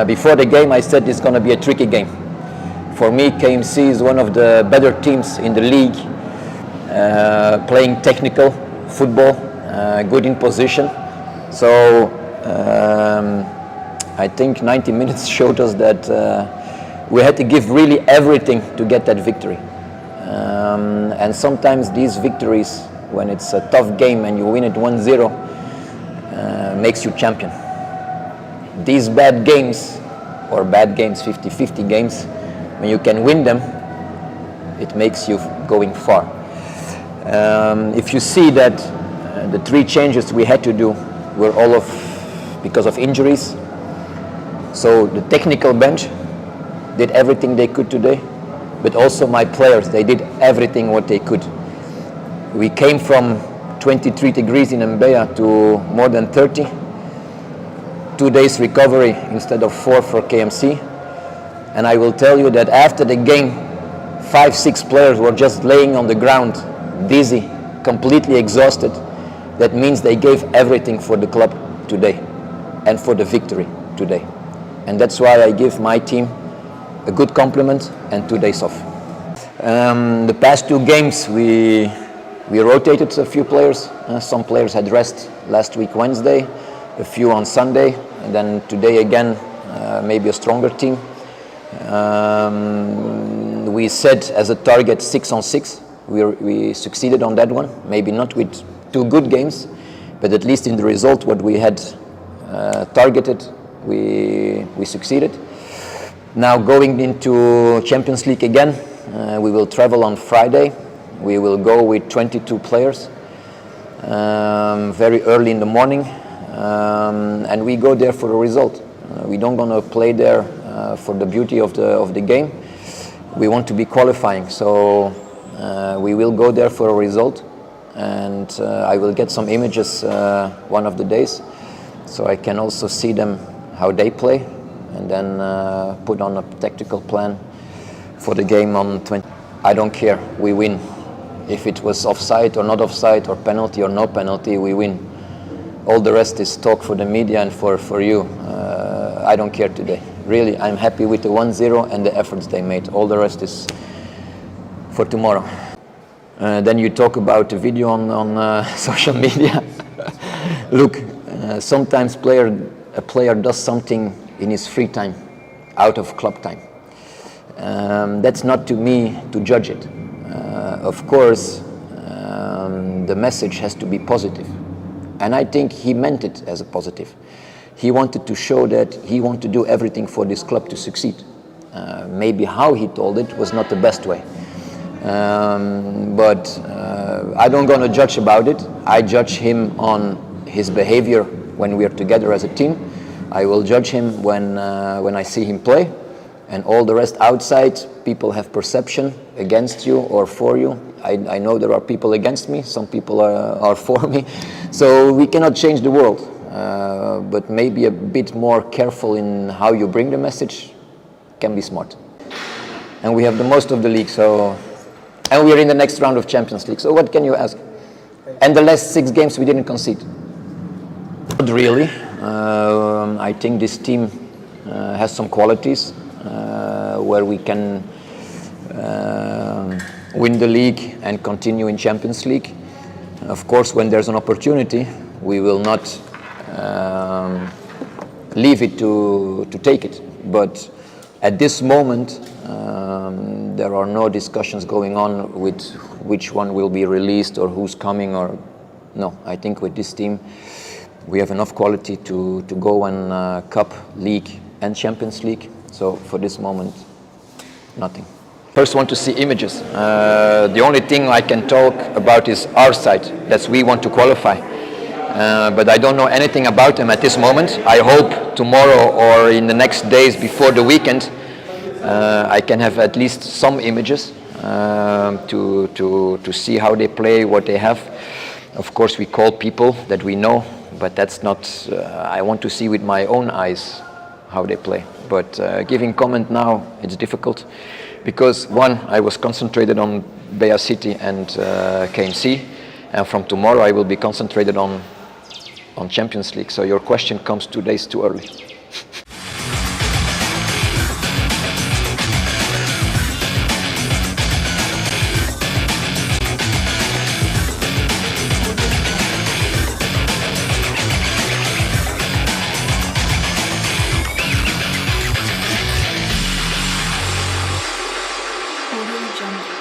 Before the game, I said it's going to be a tricky game. For me, KMC is one of the better teams in the league, playing technical football, good in position. So I think 90 minutes showed us that we had to give really everything to get that victory. And sometimes these victories, when it's a tough game and you win it 1-0, makes you champion. These bad games, or bad games, 50-50 games, when you can win them, it makes you going far. If you see that the 3 changes we had to do were all because of injuries. So the technical bench did everything they could today, but also my players, they did everything what they could. We came from 23 degrees in Mbeya to more than 30. 2 days recovery instead of 4 for KMC. And I will tell you that after the game, 5-6 players were just laying on the ground, dizzy, completely exhausted. That means they gave everything for the club today and for the victory today. And that's why I give my team a good compliment and 2 days off. The past 2 games we rotated a few players. Some players had rest last week Wednesday, a few on Sunday, and then today again maybe a stronger team. We set as a target 6-on-6. We succeeded on that one. Maybe not with 2 good games, but at least in the result what we had targeted, we succeeded. Now going into Champions League again, we will travel on Friday. We will go with 22 players very early in the morning, and we go there for a result. We don't want to play there for the beauty of the game. We want to be qualifying, so we will go there for a result, and I will get some images one of the days, so I can also see them how they play, and then put on a tactical plan for the game on 20. I don't care, we win. If it was offside or not offside, or penalty or no penalty, we win. All the rest is talk for the media and for you. I don't care today. Really, I'm happy with the 1-0 and the efforts they made. All the rest is for tomorrow. Then you talk about the video on social media. Look, sometimes a player does something in his free time, out of club time. That's not to me to judge it. Of course, the message has to be positive. And I think he meant it as a positive. He wanted to show that he wanted to do everything for this club to succeed. Maybe how he told it was not the best way. But I don't gonna judge about it. I judge him on his behavior when we are together as a team. I will judge him when I see him play. And all the rest outside, people have perception against you or for you. I know there are people against me, some people are for me. So we cannot change the world, but maybe a bit more careful in how you bring the message can be smart. And we have the most of the league, and we are in the next round of Champions League. So what can you ask? And the last 6 games we didn't concede. Not really. I think this team has some qualities where we can win the league and continue in Champions League. Of course, when there's an opportunity, we will not leave it to take it. But at this moment, there are no discussions going on with which one will be released or who's coming or no. I think with this team, we have enough quality to go on Cup, League and Champions League. So for this moment, nothing. First want to see images. The only thing I can talk about is our side. That's we want to qualify. But I don't know anything about them at this moment. I hope tomorrow or in the next days before the weekend, I can have at least some images to see how they play, what they have. Of course, we call people that we know, but that's not. I want to see with my own eyes how they play. But giving comment now, it's difficult because one, I was concentrated on Mbeya City and KMC, and from tomorrow I will be concentrated on Champions League. So your question comes 2 days too early. Audio Jungle.